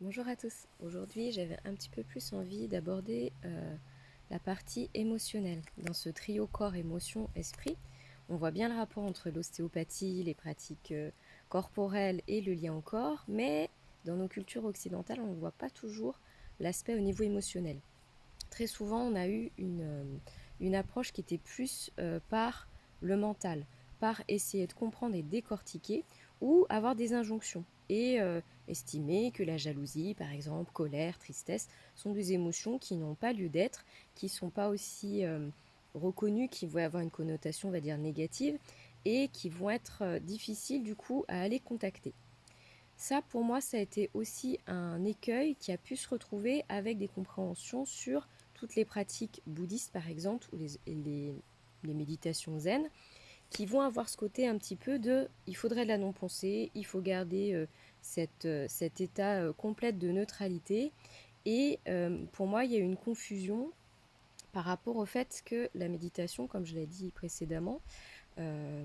Bonjour à tous. Aujourd'hui, j'avais un petit peu plus envie d'aborder la partie émotionnelle. Dans ce trio corps, émotion, esprit, on voit bien le rapport entre l'ostéopathie, les pratiques corporelles et le lien au corps, mais dans nos cultures occidentales, on ne voit pas toujours l'aspect au niveau émotionnel. Très souvent, on a eu une approche qui était plus par le mental, par essayer de comprendre et décortiquer, ou avoir des injonctions, et estimer que la jalousie, par exemple, colère, tristesse, sont des émotions qui n'ont pas lieu d'être, qui ne sont pas aussi reconnues, qui vont avoir une connotation, on va dire, négative, et qui vont être difficiles, du coup, à aller contacter. Ça, pour moi, ça a été aussi un écueil qui a pu se retrouver avec des compréhensions sur toutes les pratiques bouddhistes, par exemple, ou les méditations zen, qui vont avoir ce côté un petit peu de il faudrait de la non-pensée, il faut garder cet état complet de neutralité. Et pour moi, il y a une confusion par rapport au fait que la méditation, comme je l'ai dit précédemment, euh,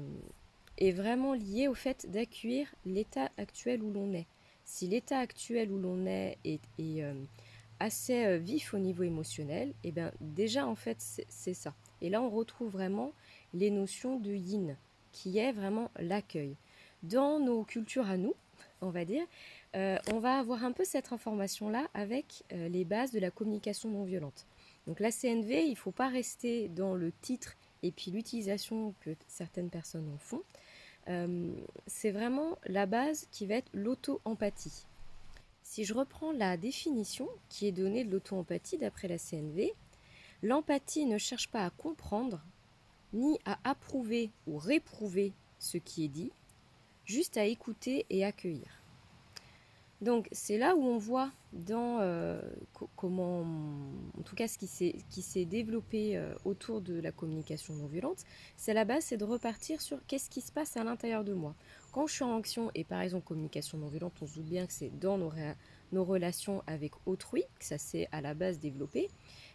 est vraiment liée au fait d'accueillir l'état actuel où l'on est. Si l'état actuel où l'on est assez vif au niveau émotionnel, et bien déjà en fait c'est ça. Et là on retrouve vraiment les notions de yin, qui est vraiment l'accueil. Dans nos cultures à nous, on va dire, on va avoir un peu cette information-là avec les bases de la communication non violente. Donc la CNV, il ne faut pas rester dans le titre et puis l'utilisation que certaines personnes en font. C'est vraiment la base qui va être l'auto-empathie. Si je reprends la définition qui est donnée de l'auto-empathie d'après la CNV, l'empathie ne cherche pas à comprendre, ni à approuver ou réprouver ce qui est dit, juste à écouter et accueillir. Donc c'est là où on voit dans comment, en tout cas ce qui s'est développé autour de la communication non violente, c'est la base, c'est de repartir sur qu'est-ce qui se passe à l'intérieur de moi. Quand je suis en action, et par exemple communication non violente, on se doute bien que c'est dans nos relations avec autrui, que ça s'est à la base développé,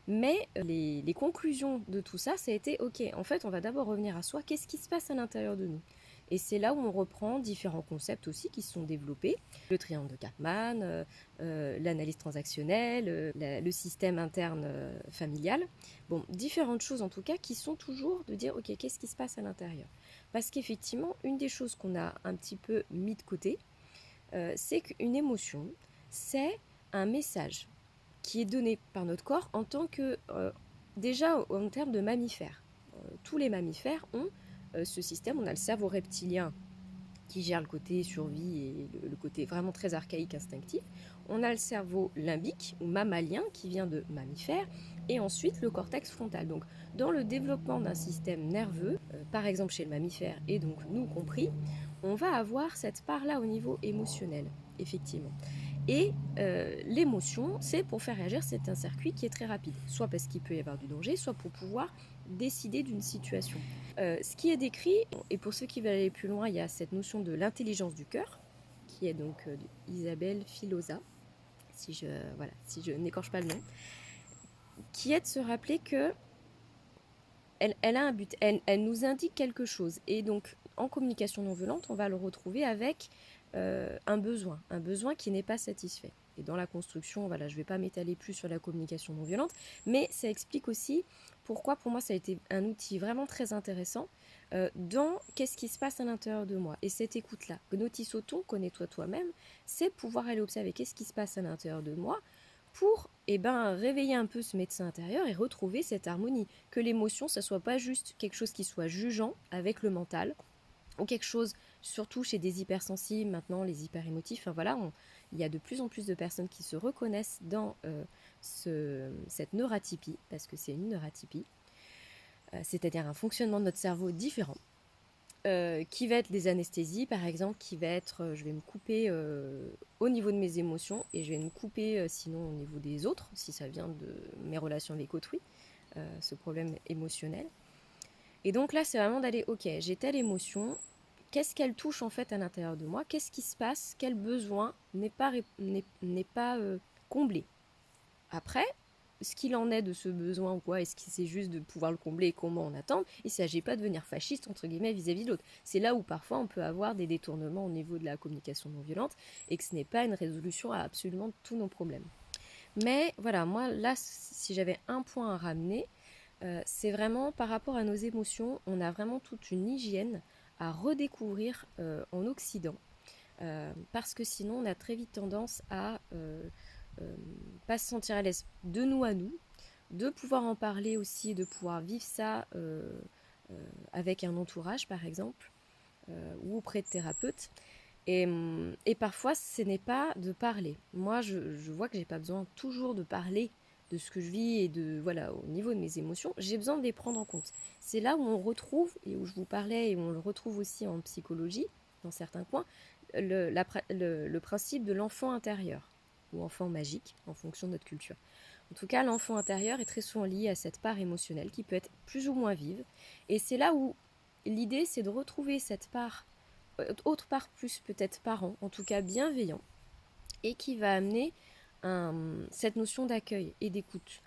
mais les conclusions de tout ça, ça a été, ok, en fait on va d'abord revenir à soi, qu'est-ce qui se passe à l'intérieur de nous. Et c'est là où on reprend différents concepts aussi qui se sont développés, le triangle de Karpman, l'analyse transactionnelle, le système interne familial. Bon, différentes choses en tout cas qui sont toujours de dire, ok, qu'est-ce qui se passe à l'intérieur. Parce qu'effectivement, une des choses qu'on a un petit peu mis de côté, c'est qu'une émotion, c'est un message qui est donné par notre corps en tant que, déjà en termes de mammifères. Tous les mammifères ont ce système, on a le cerveau reptilien qui gère le côté survie et le côté vraiment très archaïque, instinctif. On a le cerveau limbique ou mammalien qui vient de mammifères et ensuite le cortex frontal. Donc dans le développement d'un système nerveux, par exemple chez le mammifère et donc nous compris, on va avoir cette part-là au niveau émotionnel, effectivement. Et l'émotion, c'est pour faire réagir, c'est un circuit qui est très rapide, soit parce qu'il peut y avoir du danger, soit pour pouvoir décider d'une situation. Ce qui est décrit, et pour ceux qui veulent aller plus loin, il y a cette notion de l'intelligence du cœur, qui est donc d'Isabelle Filosa, si je n'écorche pas le nom, qui est de se rappeler que elle a un but, elle nous indique quelque chose. Et donc, en communication non violente, on va le retrouver avec un besoin qui n'est pas satisfait. Et dans la construction, voilà, je ne vais pas m'étaler plus sur la communication non violente, mais ça explique aussi pourquoi, pour moi, ça a été un outil vraiment très intéressant dans qu'est-ce qui se passe à l'intérieur de moi. Et cette écoute-là, Gnotis Auton, connais-toi toi-même, c'est pouvoir aller observer qu'est-ce qui se passe à l'intérieur de moi pour réveiller un peu ce médecin intérieur et retrouver cette harmonie. Que l'émotion, ça soit pas juste quelque chose qui soit jugeant avec le mental, ou quelque chose, surtout chez des hypersensibles, maintenant les hyperémotifs, enfin voilà, il y a de plus en plus de personnes qui se reconnaissent dans cette neuratypie, parce que c'est une neuratypie, c'est-à-dire un fonctionnement de notre cerveau différent. Qui va être des anesthésies, par exemple, qui va être, je vais me couper au niveau de mes émotions et je vais me couper sinon au niveau des autres, si ça vient de mes relations avec autrui, ce problème émotionnel. Et donc là, c'est vraiment d'aller, ok, j'ai telle émotion, qu'est-ce qu'elle touche en fait à l'intérieur de moi, qu'est-ce qui se passe, quel besoin n'est pas comblé. Après, ce qu'il en est de ce besoin ou quoi, est-ce que c'est juste de pouvoir le combler et comment on attend. Il ne s'agit pas de devenir fasciste entre guillemets vis-à-vis de l'autre. C'est là où parfois on peut avoir des détournements au niveau de la communication non violente et que ce n'est pas une résolution à absolument tous nos problèmes. Mais voilà, moi là, si j'avais un point à ramener, c'est vraiment par rapport à nos émotions, on a vraiment toute une hygiène à redécouvrir en Occident. Parce que sinon, on a très vite tendance à pas se sentir à l'aise de nous à nous, de pouvoir en parler aussi, de pouvoir vivre ça avec un entourage, par exemple, ou auprès de thérapeutes. Et parfois, ce n'est pas de parler. Moi, je vois que j'ai pas besoin toujours de parler de ce que je vis et de voilà au niveau de mes émotions. J'ai besoin de les prendre en compte. C'est là où on retrouve et où je vous parlais et où on le retrouve aussi en psychologie dans certains coins le principe de l'enfant intérieur ou enfant magique en fonction de notre culture. En tout cas, l'enfant intérieur est très souvent lié à cette part émotionnelle qui peut être plus ou moins vive. Et c'est là où l'idée, c'est de retrouver cette part autre part plus peut-être parent, en tout cas bienveillant, et qui va amener cette notion d'accueil et d'écoute.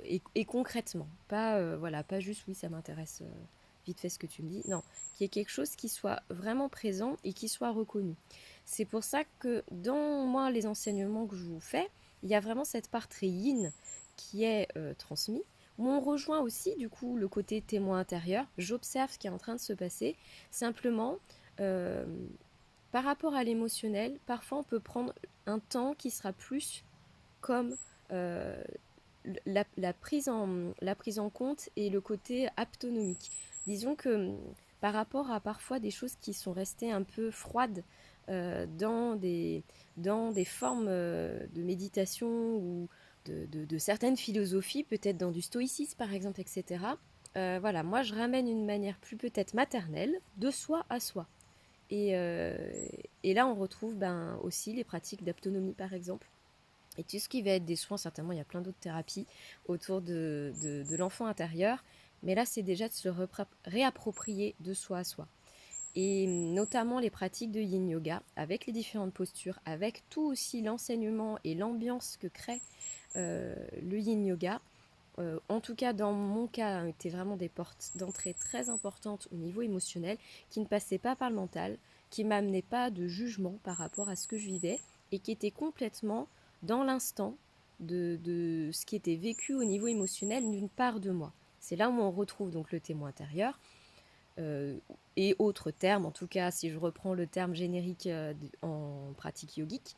Et concrètement, pas juste oui ça m'intéresse vite fait ce que tu me dis, non, qu'il y ait quelque chose qui soit vraiment présent et qui soit reconnu. C'est pour ça que dans moi les enseignements que je vous fais, il y a vraiment cette part très yin qui est transmise, où on rejoint aussi du coup le côté témoin intérieur, j'observe ce qui est en train de se passer, simplement euh, par rapport à l'émotionnel, parfois on peut prendre un temps qui sera plus comme euh, la prise en compte et le côté aptonomique. Disons que par rapport à parfois des choses qui sont restées un peu froides dans des formes de méditation ou de certaines philosophies, peut-être dans du stoïcisme par exemple, etc. Voilà, moi je ramène une manière plus peut-être maternelle de soi à soi. Et, euh, et là, on retrouve aussi les pratiques d'autonomie, par exemple. Et tout ce qui va être des soins, certainement, il y a plein d'autres thérapies autour de l'enfant intérieur. Mais là, c'est déjà de se réapproprier de soi à soi. Et notamment les pratiques de yin yoga, avec les différentes postures, avec tout aussi l'enseignement et l'ambiance que crée le yin yoga. En tout cas, dans mon cas, étaient vraiment des portes d'entrée très importantes au niveau émotionnel, qui ne passaient pas par le mental, qui m'amenaient pas de jugement par rapport à ce que je vivais, et qui étaient complètement dans l'instant de ce qui était vécu au niveau émotionnel d'une part de moi. C'est là où on retrouve donc le témoin intérieur, et autres termes, en tout cas si je reprends le terme générique en pratique yogique,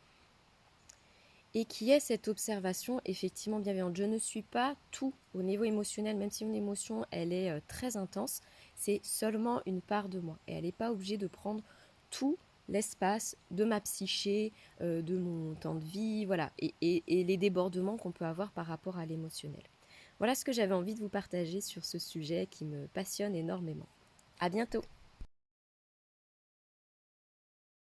et qui est cette observation effectivement bienveillante. Je ne suis pas tout au niveau émotionnel, même si mon émotion elle est très intense, c'est seulement une part de moi et elle n'est pas obligée de prendre tout l'espace de ma psyché, de mon temps de vie, voilà, et les débordements qu'on peut avoir par rapport à l'émotionnel. Voilà ce que j'avais envie de vous partager sur ce sujet qui me passionne énormément. À bientôt!